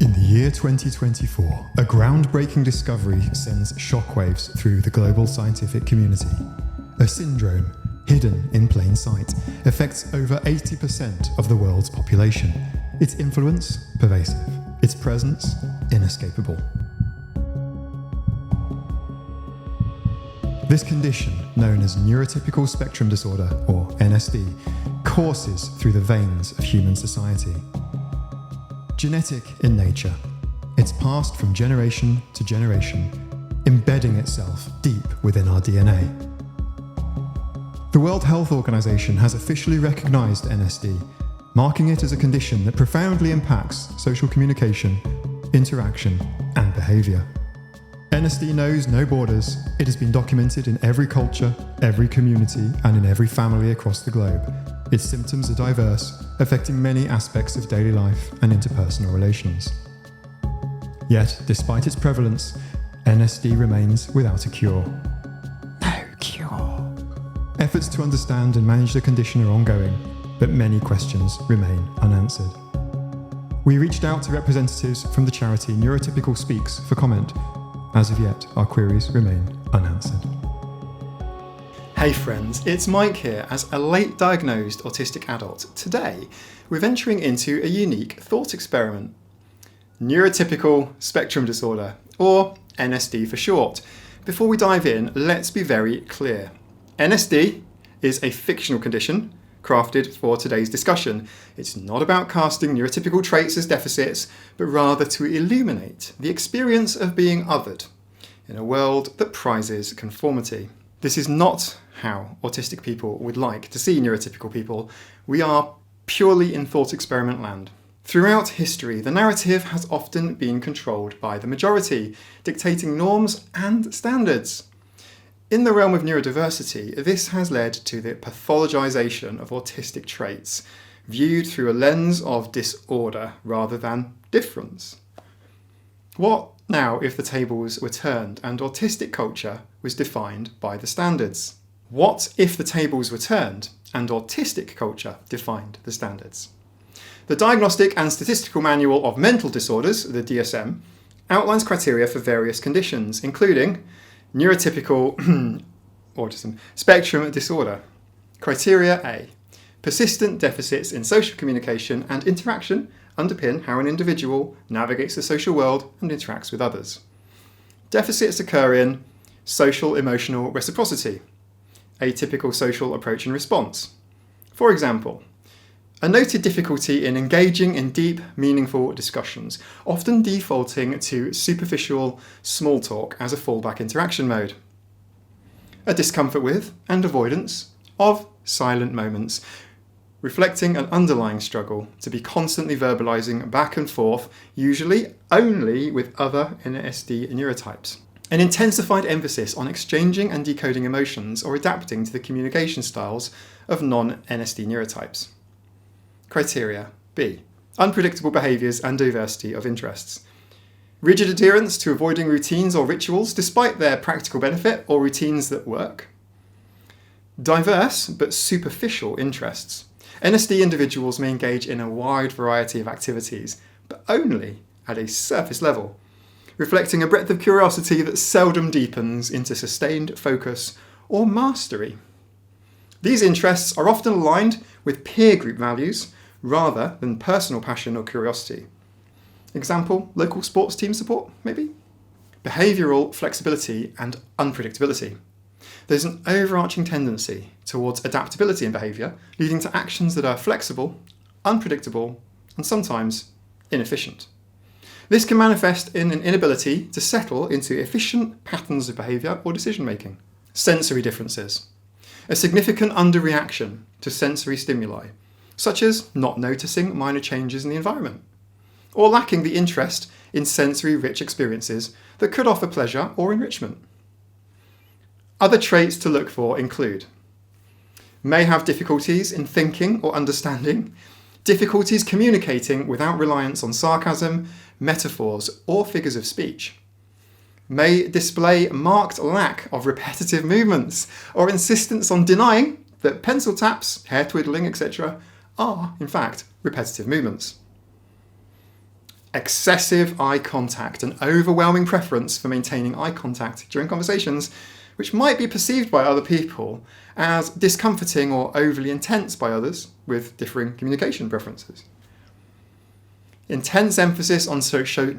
In the year 2024, a groundbreaking discovery sends shockwaves through the global scientific community. A syndrome, hidden in plain sight, affects over 80% of the world's population. Its influence, pervasive. Its presence, inescapable. This condition, known as neurotypical spectrum disorder, or NSD, courses through the veins of human society. Genetic in nature, it's passed from generation to generation, embedding itself deep within our DNA. The World Health Organization has officially recognized NSD, marking it as a condition that profoundly impacts social communication, interaction, and behavior. NSD knows no borders. It has been documented in every culture, every community, and in every family across the globe. Its symptoms are diverse, affecting many aspects of daily life and interpersonal relations. Yet, despite its prevalence, NSD remains without a cure. No cure. Efforts to understand and manage the condition are ongoing, but many questions remain unanswered. We reached out to representatives from the charity Neurotypical Speaks for comment. As of yet, our queries remain unanswered. Hey friends, it's Mike here as a late diagnosed autistic adult. Today, we're venturing into a unique thought experiment. Neurotypical spectrum disorder, or NSD for short. Before we dive in, let's be very clear. NSD is a fictional condition crafted for today's discussion. It's not about casting neurotypical traits as deficits, but rather to illuminate the experience of being othered in a world that prizes conformity. This is not how autistic people would like to see neurotypical people. We are purely in thought experiment land. Throughout history, the narrative has often been controlled by the majority, dictating norms and standards. In the realm of neurodiversity, this has led to the pathologization of autistic traits, viewed through a lens of disorder rather than difference. What now if the tables were turned and autistic culture was defined by the standards? What if the tables were turned and autistic culture defined the standards? The Diagnostic and Statistical Manual of Mental Disorders, the DSM, outlines criteria for various conditions, including neurotypical autism spectrum disorder. Criteria A. Persistent deficits in social communication and interaction underpin how an individual navigates the social world and interacts with others. Deficits occur in social emotional reciprocity, atypical social approach and response. For example, a noted difficulty in engaging in deep, meaningful discussions, often defaulting to superficial small talk as a fallback interaction mode. A discomfort with and avoidance of silent moments, reflecting an underlying struggle to be constantly verbalizing back and forth, usually only with other NSD neurotypes. An intensified emphasis on exchanging and decoding emotions or adapting to the communication styles of non-NSD neurotypes. Criteria B. Unpredictable behaviours and diversity of interests. Rigid adherence to avoiding routines or rituals despite their practical benefit or routines that work. Diverse but superficial interests. NSD individuals may engage in a wide variety of activities, but only at a surface level, reflecting a breadth of curiosity that seldom deepens into sustained focus or mastery. These interests are often aligned with peer group values rather than personal passion or curiosity. Example, local sports team support, maybe? Behavioural flexibility and unpredictability. There's an overarching tendency towards adaptability in behaviour, leading to actions that are flexible, unpredictable, and sometimes inefficient. This can manifest in an inability to settle into efficient patterns of behaviour or decision making. Sensory differences. A significant underreaction to sensory stimuli, such as not noticing minor changes in the environment, or lacking the interest in sensory-rich experiences that could offer pleasure or enrichment. Other traits to look for include may have difficulties in thinking or understanding, difficulties communicating without reliance on sarcasm, metaphors, or figures of speech, may display marked lack of repetitive movements or insistence on denying that pencil taps, hair twiddling, etc. are, in fact, repetitive movements. excessive eye contact, an overwhelming preference for maintaining eye contact during conversations, which might be perceived by other people as discomforting or overly intense by others with differing communication preferences. Intense emphasis on social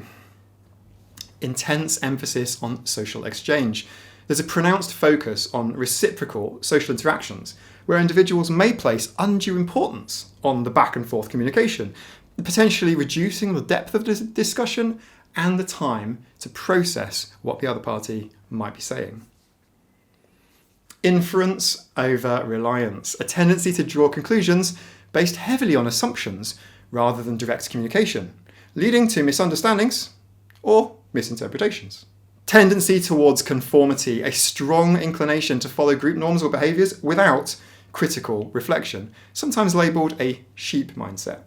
exchange. There's a pronounced focus on reciprocal social interactions, where individuals may place undue importance on the back and forth communication, potentially reducing the depth of the discussion and the time to process what the other party might be saying. Inference over reliance, a tendency to draw conclusions based heavily on assumptions rather than direct communication, leading to misunderstandings or misinterpretations. Tendency towards conformity, a strong inclination to follow group norms or behaviours without critical reflection, sometimes labelled a sheep mindset.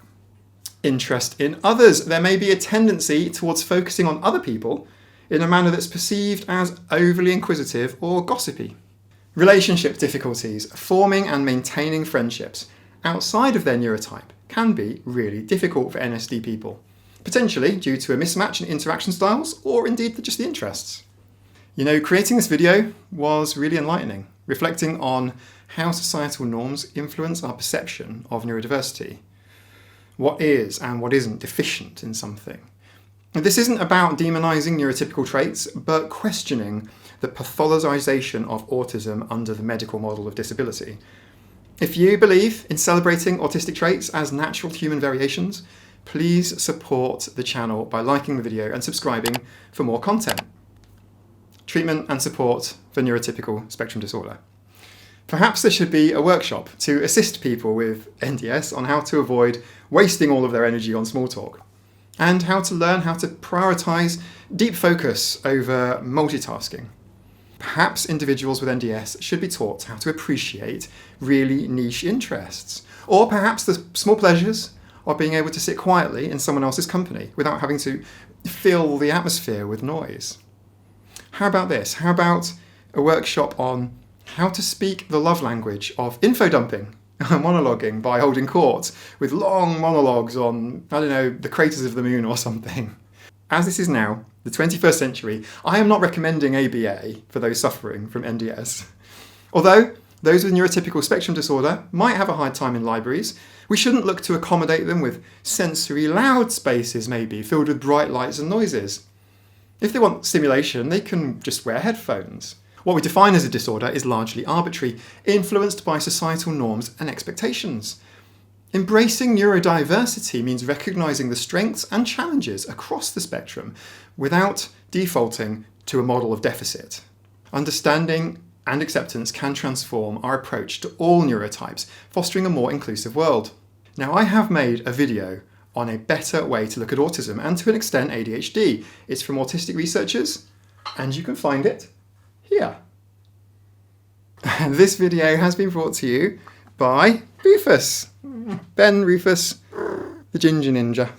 Interest in others. There may be a tendency towards focusing on other people in a manner that's perceived as overly inquisitive or gossipy. Relationship difficulties. Forming and maintaining friendships outside of their neurotype can be really difficult for NSD people, potentially due to a mismatch in interaction styles or indeed just the interests. You know, creating this video was really enlightening, reflecting on how societal norms influence our perception of neurodiversity. What is and what isn't deficient in something. This isn't about demonising neurotypical traits, but questioning the pathologization of autism under the medical model of disability. If you believe in celebrating autistic traits as natural human variations, please support the channel by liking the video and subscribing for more content. Treatment and support for neurotypical spectrum disorder. Perhaps there should be a workshop to assist people with NDS on how to avoid wasting all of their energy on small talk, and how to learn how to prioritise deep focus over multitasking. Perhaps individuals with NDS should be taught how to appreciate really niche interests, or perhaps the small pleasures of being able to sit quietly in someone else's company without having to fill the atmosphere with noise. How about this? How about a workshop on how to speak the love language of info dumping, monologuing by holding court with long monologues on, I don't know, the craters of the moon or something. As this is now the 21st century, I am not recommending ABA for those suffering from NDS. Although those with neurotypical spectrum disorder might have a hard time in libraries, we shouldn't look to accommodate them with sensory loud spaces maybe, filled with bright lights and noises. If they want stimulation, they can just wear headphones. What we define as a disorder is largely arbitrary, influenced by societal norms and expectations. Embracing neurodiversity means recognising the strengths and challenges across the spectrum without defaulting to a model of deficit. Understanding and acceptance can transform our approach to all neurotypes, fostering a more inclusive world. Now, I have made a video on a better way to look at autism and to an extent ADHD. It's from autistic researchers, and you can find it here. This video has been brought to you by Rufus. Ben Rufus, the Ginger Ninja.